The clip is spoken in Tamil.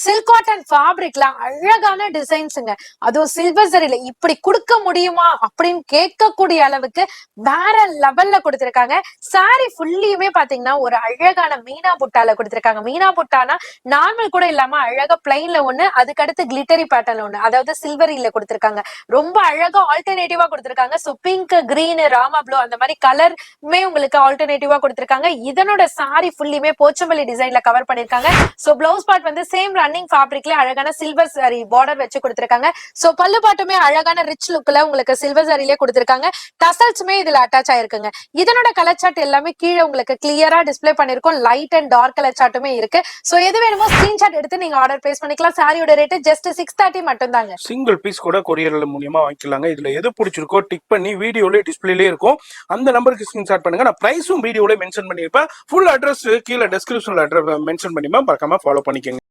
சில்க் காட்டன் ஃபேப்ரிக்ல அழகான டிசைன்ஸுங்க. அதுவும் சில்வர் சரியில இப்படி கொடுக்க முடியுமா அப்படின்னு கேட்கக்கூடிய அளவுக்கு வேற லெவல்ல கொடுத்திருக்காங்க. சாரி ஃபுல்லியுமே பாத்தீங்கன்னா ஒரு அழகான மீனா புட்டால கொடுத்திருக்காங்க. மீனா புட்டானா நார்மல் கூட இல்லாம அழகா பிளைன்ல ஒண்ணு, அதுக்கடுத்து கிளிட்டரி பேட்டர்ன்ல ஒண்ணு, அதாவது சில்வரில கொடுத்திருக்காங்க. ரொம்ப அழகா ஆல்டர்னேட்டிவா கொடுத்திருக்காங்க. So pink, green, Rama blue அந்த மாதிரி கலர்மே உங்களுக்கு ஆல்டர்னேட்டிவா கொடுத்திருக்காங்க. இதனோட சாரி ஃபுல்லியுமே போச்சம்பள்ளி டிசைன்ல கவர் பண்ணிருக்காங்க. சோ பிளவுஸ் பார்ட் வந்து சேம் ரன்னிங் ஃபேப்ரிக்ல அழகான சில்வர் சாரி பார்டர் வச்சு கொடுத்திருக்காங்க. சோ பல்லு பாட்டுமே அழகான ரிச் லுக்ல உங்களுக்கு சில்வர் சாரிலே கொடுத்திருக்காங்க. டசல்ஸ்மே இதுல அட்டாச் ஆயிருக்குங்க. இதனோட கலர் சார்ட் எல்லாமே கீழே உங்களுக்கு கிளியரா டிஸ்ப்ளே பண்ணிருக்கோம். லைட் அண்ட் டார்க் கலர் சார்ட்டுமே இருக்கு. சோ எது வேணுமோ ஸ்கிரீன்ஷாட் எடுத்து நீங்க ஆர்டர் பிளேஸ் பண்ணிக்கலாம். சாரியோட ரேட் ஜஸ்ட் 630 மட்டும் தாங்க. சிங்கிள் பீஸ் கூட கொரியர் மூலியமா வாங்கிக்கலாங்க. இதுல எது பிடிச்சிருக்கோ டிக் பண்ணி வீடியோல டிஸ்பிளேலே இருக்கும். அந்த நம்பருக்கு ஸ்கிரீன்ஷாட் பண்ணுங்க. நான் பிரைஸும் வீடியோல மென்ஷன் பண்ணிருப்பேன். ஃபுல் அட்ரஸ் கீழே டிஸ்கிரிப்ஷன்ல மென்ஷன் பண்ணிப்பேன். மறக்காம ஃபாலோ பண்ணிக்கோங்க.